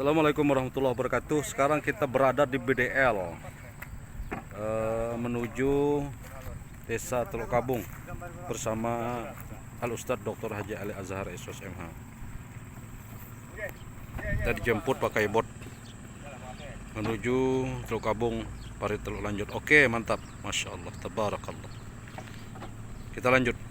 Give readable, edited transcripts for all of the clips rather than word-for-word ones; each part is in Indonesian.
Assalamualaikum warahmatullahi wabarakatuh. Sekarang kita berada di BDL menuju Desa Teluk Kabung bersama Al Ustadz Dr. Haji Ali Azhar SOSMH. Kita dijemput pakai bot menuju Teluk Kabung, Parit Teluk lanjut. Oke, mantap, masya Allah, tabarakallah. Kita lanjut.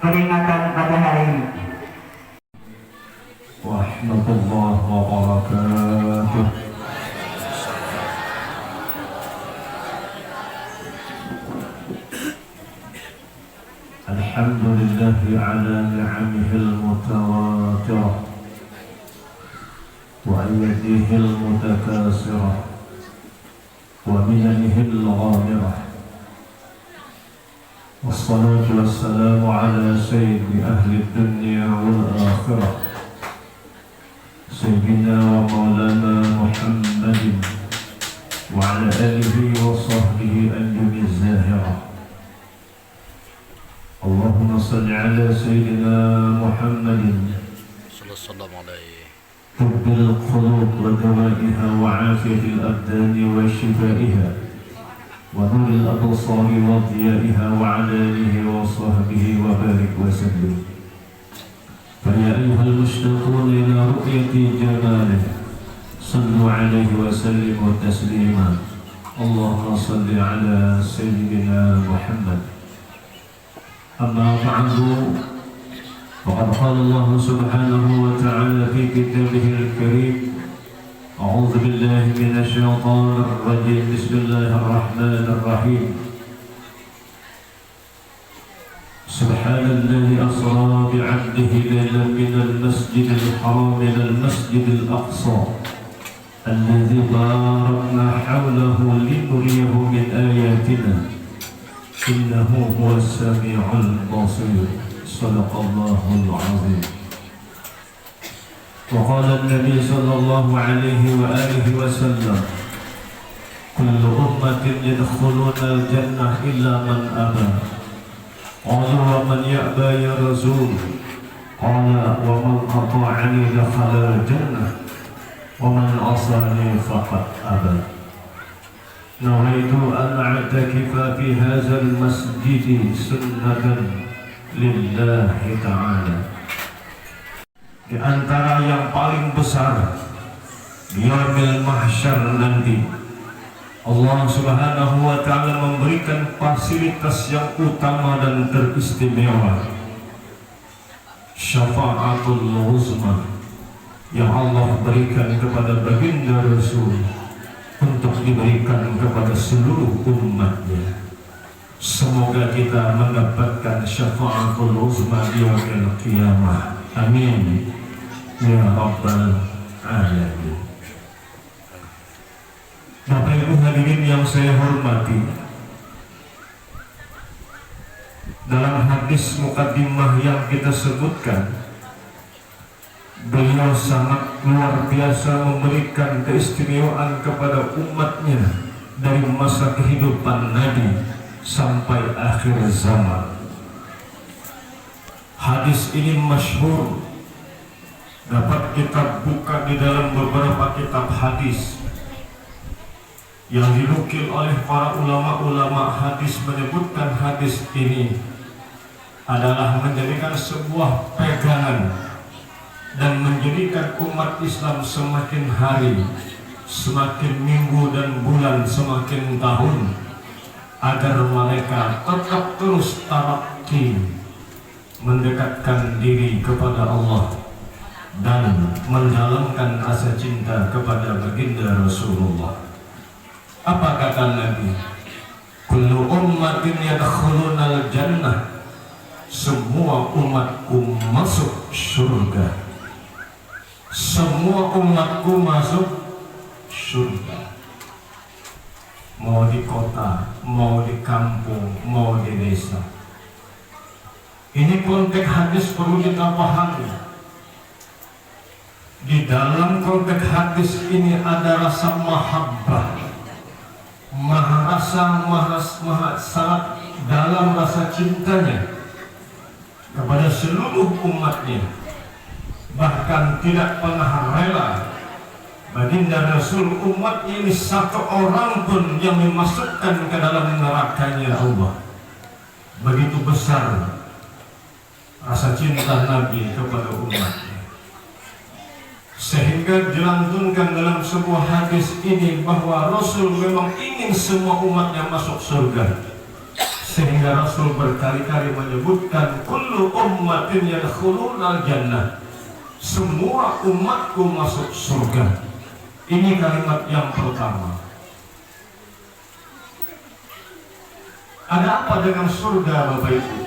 peringatan pada hari ini. Warahmatullahi wabarakatuh. Alhamdulillahi ala ni'amihil mutawatirah wa ayyadihil mutakasirah wa minanihil ghamirah. Wassalatu wassalamu ala sayyidi ahli dunya wal akhirah sayyidina wa maulana Muhammadin wa ala alihi wa sahbihi anjumi zahirah. Allahumma salli ala sayyidina Muhammadin sallallahu alaihi tibbil qulub wa dawaiha wa afiyatil abdani wa shifaiha ونور الأبصار وضيائها وعلى آله وصحبه وبارك وسلم. فيا أيها المشتاقون إلى رؤية جماله صلوا عليه وسلموا تسليما. اللهم صل على سيدنا محمد. أما بعد فقد قال الله سبحانه وتعالى في كتابه الكريم: أعوذ بالله من الشيطان الرجيم. بسم الله الرحمن الرحيم. سبحان الذي أسرى بعبده ليلا من المسجد الحرام إلى المسجد الأقصى الذي باركنا حوله لنريه من آياتنا إنه هو السميع البصير. صدق الله العظيم. وقال النبي صلى الله عليه وآله وسلم: كل أمة يدخلون الجنة إلا من أبى. قالوا: ومن يأبى يا رسول؟ قال: ومن أطاعني دخل الجنة ومن عصاني فقد أبى. نويت أن أعتكف في هذا المسجد سنة لله تعالى. Di antara yang paling besar di yaumil mahsyar nanti, Allah Subhanahu wa taala memberikan fasilitas yang utama dan teristimewa, syafaatul uzma, yang Allah berikan kepada baginda Rasul untuk diberikan kepada seluruh umatnya. Semoga kita mendapatkan syafaatul uzma di yaumil qiyamah. Amin ya rabbal alamin. Bapak Ibu hadirin yang saya hormati, dalam hadis mukaddimah yang kita sebutkan, beliau sangat luar biasa memberikan keistimewaan kepada umatnya dari masa kehidupan Nabi sampai akhir zaman. Hadis ini masyhur, dapat kita buka di dalam beberapa kitab hadis yang dinukil oleh para ulama-ulama hadis. Menyebutkan hadis ini adalah menjadikan sebuah pegangan dan menjadikan umat Islam semakin hari, semakin minggu dan bulan, semakin tahun, agar mereka tetap terus tarakki mendekatkan diri kepada Allah dan mendalamkan rasa cinta kepada baginda Rasulullah. Apa kata Nabi? Kullu ummatin yadkhulunal jannah. Semua umatku masuk surga. Semua umatku masuk surga. Mau di kota, mau di kampung, mau di desa. Ini konteks hadis perlu kita pahami. Di dalam konteks hadis ini ada rasa mahabbah, sangat dalam rasa cintanya kepada seluruh umatnya. Bahkan tidak pernah rela baginda Rasul umatnya ini satu orang pun yang dimasukkan ke dalam nerakanya Allah. Begitu besar rasa cinta Nabi kepada umatnya, sehingga dilantunkan dalam sebuah hadis ini bahwa Rasul memang ingin semua umatnya masuk surga. Sehingga Rasul berkali-kali menyebutkan kullu ummatin yadkhulunal jannah, semua umatku masuk surga. Ini kalimat yang pertama. Ada apa dengan surga, Bapak Ibu?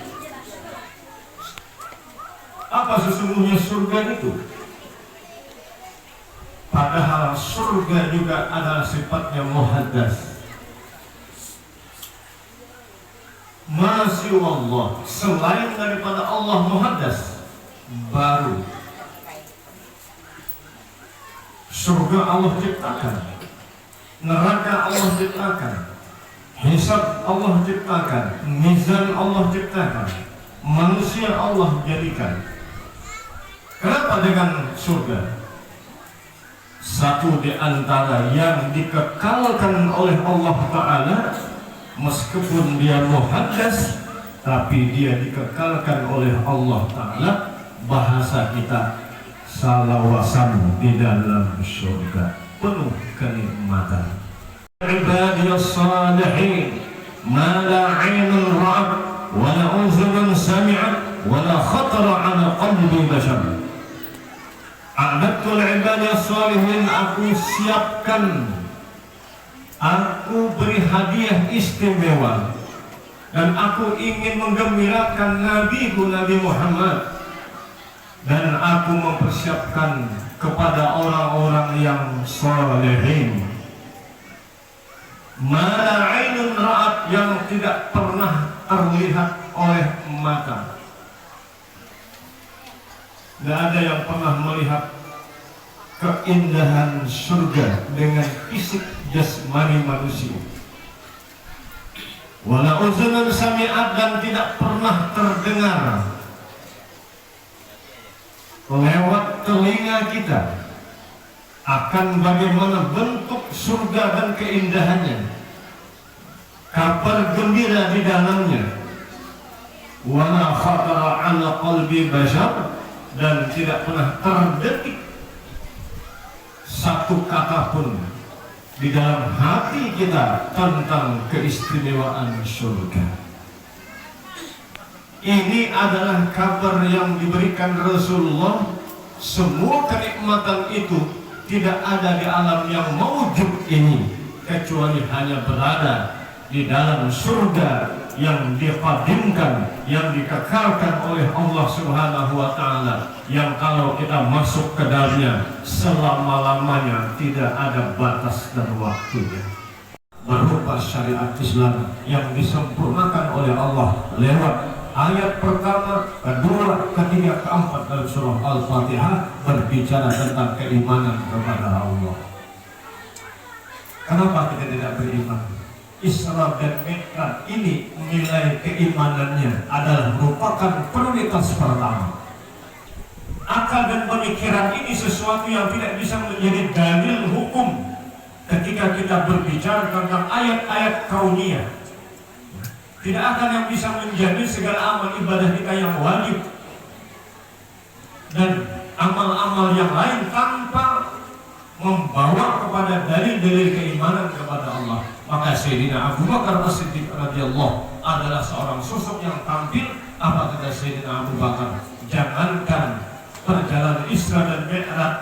Apa sesungguhnya surga itu? Padahal surga juga adalah sifatnya muhaddas. Masya Allah, selain daripada Allah muhaddas, baru surga Allah ciptakan, neraka Allah ciptakan, hisab Allah ciptakan, mizan Allah ciptakan, manusia Allah jadikan. Kenapa dengan surga? Satu di antara yang dikekalkan oleh Allah Ta'ala, meskipun dia muhaddas, tapi dia dikekalkan oleh Allah Ta'ala. Bahasa kita salawasan di dalam surga, penuh kenikmatan. Ibadiyas salihin ma la 'ainun ra'at wa la udhunun sami'at wa la khatara 'ala qalbi bashar. A'dadtul ibadiyas salihin, aku siapkan, aku beri hadiah istimewa, dan aku ingin menggembirakan Nabiku Nabi Muhammad, dan aku mempersiapkan kepada orang-orang yang salihin ma la 'ainun ra'at, yang tidak pernah terlihat oleh mata. Tidak ada yang pernah melihat keindahan surga dengan fisik jasmani manusia. Wala uzunun sami'at, dan tidak pernah terdengar lewat telinga kita akan bagaimana bentuk surga dan keindahannya, kabar gembira di dalamnya. Wala khatara 'ala qalbi bashar, dan tidak pernah terdetik satu kata pun di dalam hati kita tentang keistimewaan surga. Ini adalah kabar yang diberikan Rasulullah. Semua kenikmatan itu tidak ada di alam yang mewujud ini, kecuali hanya berada di dalam surga yang diqadimkan, yang dikekalkan oleh Allah Subhanahu wa Ta'ala, yang kalau kita masuk ke dalamnya selama-lamanya tidak ada batas dan waktunya. Berupa syariat Islam yang disempurnakan oleh Allah lewat ayat pertama, kedua, ketiga, keempat dalam surah Al-Fatihah, berbicara tentang keimanan kepada Allah. Kenapa kita tidak beriman? Isra dan Mi'raj ini nilai keimanannya adalah merupakan prioritas pertama. Akal dan pemikiran ini sesuatu yang tidak bisa menjadi dalil hukum ketika kita berbicara tentang ayat-ayat kauniyah. Tidak akan yang bisa menjadi segala amal ibadah kita yang wajib dan amal-amal yang lain tanpa membawa kepada dalil-dalil keimanan kepada Allah. Maka Sayyidina Abu Bakar As-Siddiq radhiyallahu adalah seorang sosok yang tampil. Apa kata Sayyidina Abu Bakar? Jangankan perjalanan Isra dan Mi'raj,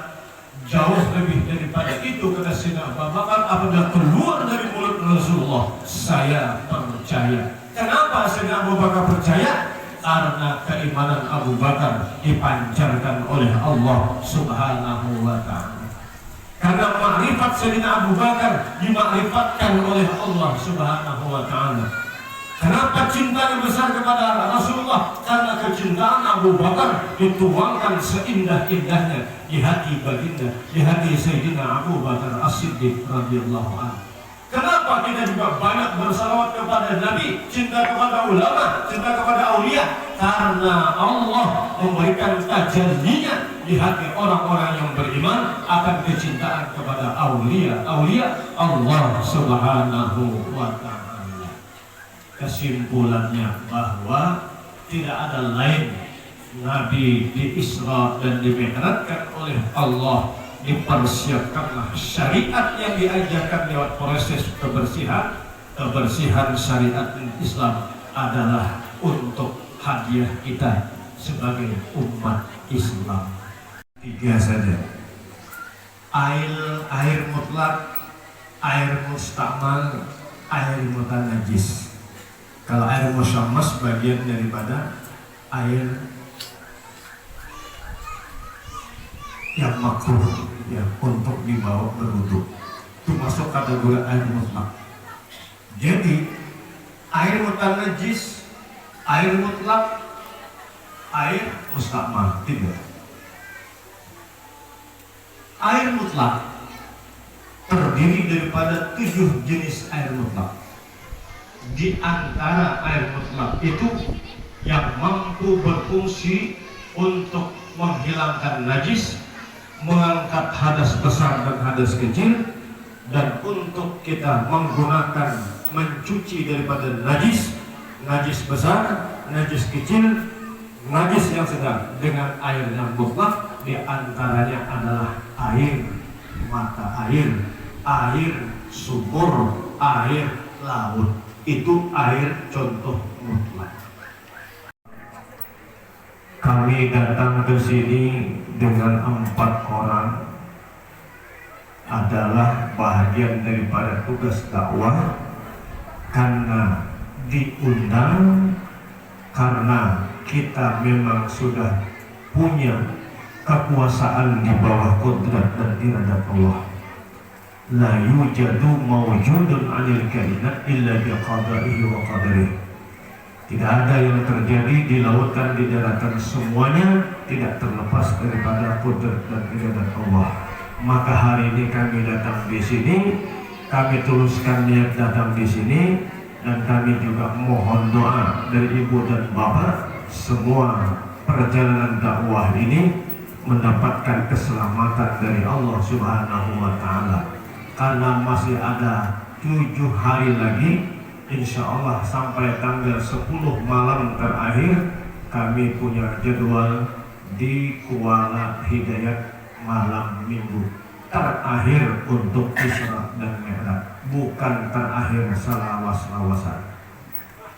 jauh lebih daripada itu, kata Sayyidina Abu Bakar, apabila keluar dari mulut Rasulullah, saya percaya. Kenapa Sayyidina Abu Bakar percaya? Karena keimanan Abu Bakar dipancarkan oleh Allah Subhanahu wa Ta'ala. Karena makrifat Sayyidina Abu Bakar dimakrifatkan oleh Allah Subhanahu wa Ta'ala. Kenapa cintanya besar kepada Rasulullah? Karena kecintaan Abu Bakar dituangkan seindah-indahnya di hati baginda, di hati Sayyidina Abu Bakar As-Siddiq radhiyallahu anhu. Kenapa kita juga banyak bersalawat kepada Nabi, cinta kepada ulama, cinta kepada aulia? Karena Allah memberikan tajallinya di hati orang-orang yang beriman akan kecintaan kepada aulia Allah Subhanahu wa Ta'ala. Kesimpulannya bahwa tidak ada lain Nabi di Isra dan di Mi'rajkan oleh Allah, dipersiapkanlah syariat yang diajarkan lewat proses kebersihan syariat Islam adalah untuk hadiah kita sebagai umat Islam. 3 saja. Air mutlak, air mustakmal, air mutanajis. Kalau air musyammas bagian daripada air yang makruh ya untuk dibawa berwudu. Itu masuk kategori air mutlak. Jadi air mutanajis, air mutlak, air mustakmal, 3. Air mutlak terdiri daripada 7 jenis air mutlak. Di antara air mutlak itu yang mampu berfungsi untuk menghilangkan najis, mengangkat hadas besar dan hadas kecil, dan untuk kita menggunakan mencuci daripada najis, najis besar, najis kecil, najis yang sedang dengan air yang mutlak. Di antaranya adalah air mata air, air sumur, air laut. Itu air contoh mutlak. Kami datang ke sini dengan 4 orang, adalah bahagian daripada tugas dakwah karena diundang, karena kita memang sudah punya kekuasaan di bawah kodrat dan iradat Allah. La yujadu mawjudun 'anil kainat illa biqada'ihi wa qadarihi. Tidak ada yang terjadi di lautan, di daratan, semuanya tidak terlepas daripada kodrat dan iradat Allah. Maka hari ini kami datang di sini, kami tuluskan niat datang di sini, dan kami juga mohon doa dari ibu dan bapak semua perjalanan dakwah ini mendapatkan keselamatan dari Allah Subhanahu wa Ta'ala. Karena masih ada 7 hari lagi, insya Allah sampai tanggal 10 malam terakhir kami punya jadwal di Kuala Hidayat malam minggu terakhir untuk Isra dan Mi'raj, bukan terakhir salawas-lawasan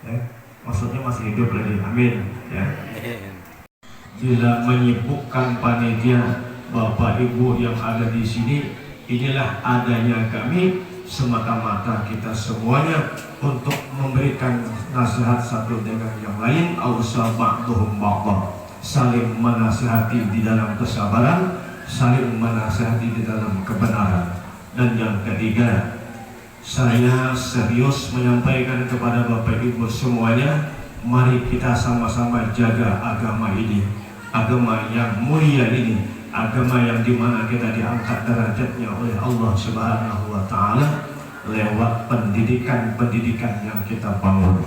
ya. Maksudnya masih hidup lagi, amin ya. Bila menyibukkan panitia Bapak Ibu yang ada di sini, inilah adanya kami semata-mata kita semuanya untuk memberikan nasihat satu dengan yang lain, ausa ba'duhum ba'dha, saling menasihati di dalam kesabaran, saling menasihati di dalam kebenaran. Dan yang ketiga, saya serius menyampaikan kepada Bapak Ibu semuanya, mari kita sama-sama jaga agama ini, agama yang mulia ini, agama yang dimana kita diangkat derajatnya oleh Allah Subhanahu wa Ta'ala lewat pendidikan-pendidikan yang kita bangun.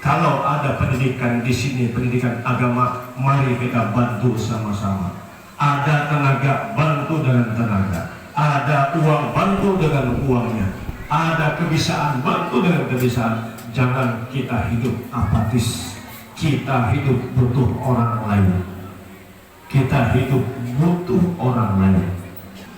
Kalau ada pendidikan di sini, pendidikan agama, mari kita bantu sama-sama. Ada tenaga, bantu dengan tenaga. Ada uang, bantu dengan uangnya. Ada kebisaan, bantu dengan kebisaan. Jangan kita hidup apatis. Kita hidup butuh orang lain. Kita hidup butuh orang lain.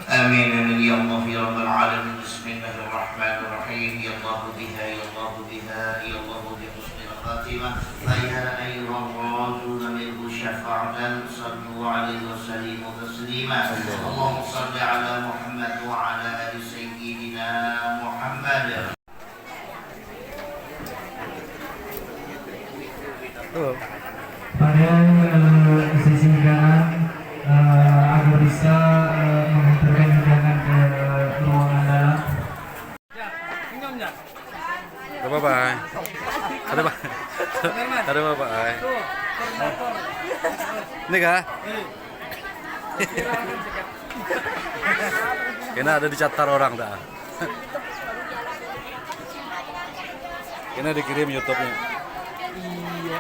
Amin amin ya Allah ya rabbal alamin. Bismillahirrahmanirrahim. Ya Allah biha ya Allah biha ya Allah bi husnil khatimah. Ya ayyuhar rajuluna minhu syafa'atan sallu alaihi wa sallimu taslima. Allahumma salli ala Muhammad wa ala ali sayyidina Muhammad. Pada sesi hidangan agar bisa mengantarkan hidangan ke ruangan dalam. Bye-bye. Ada bye-bye. Ini kah? Kena ada dicatar orang dah. Kena dikirim YouTube-nya. Iya.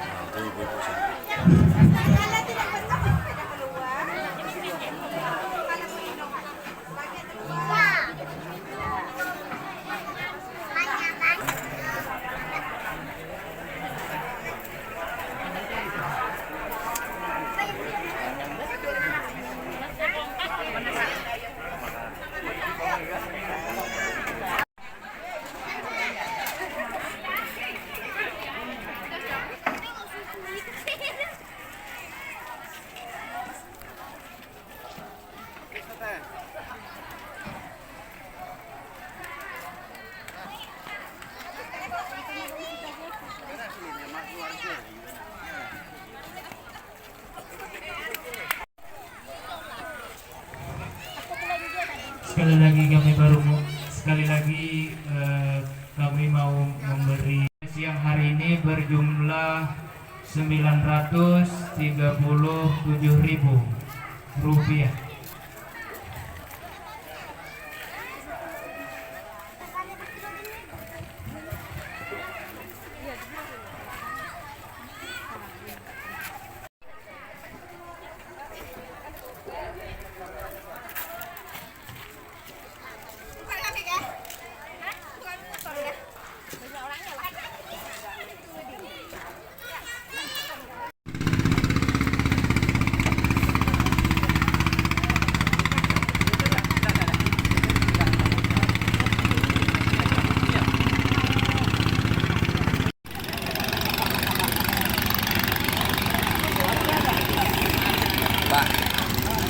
Nah, itu ibu-ibu. sekali lagi kami mau memberi siang hari ini berjumlah 937.000 rupiah.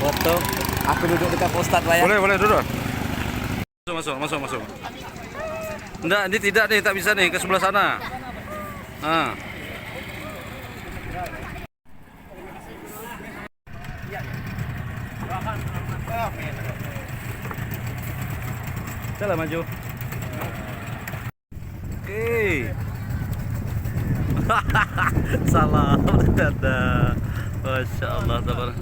Foto. Aku duduk dekat Ustadz Pak ya. Boleh duduk. Masuk. Enggak, ini tidak nih, tak bisa nih ke sebelah sana. Nah. Jalan maju. Oke. Salam dadah. Masya Allah, sabar.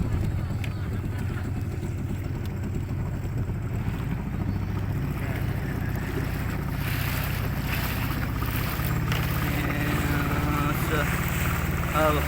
Allah.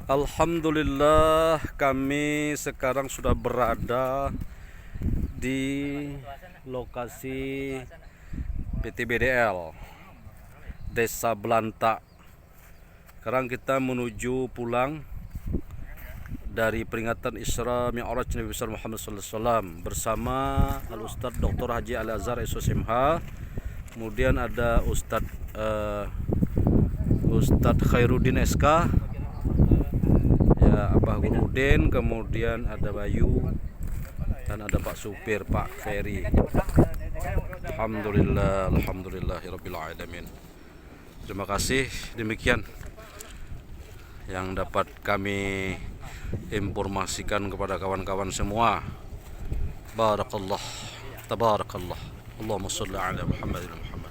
Alhamdulillah, kami sekarang sudah berada di lokasi PTBDL Desa Belanta. Sekarang kita menuju pulang dari peringatan Isra Mi'raj Nabi besar Muhammad sallallahu alaihi wasallam bersama Al-Ustadz Dr. Haji Ali Azhar SOSMH. Kemudian ada Ustadz Khairuddin SK, ya, Abah Gurudin, kemudian ada Bayu, dan ada Pak Supir, Pak Ferry. Alhamdulillahirabbil alamin. Terima kasih, demikian yang dapat kami informasikan kepada kawan-kawan semua. Barakallah, tabarakallah. Allahumma shalli ala Muhammadin Muhammad.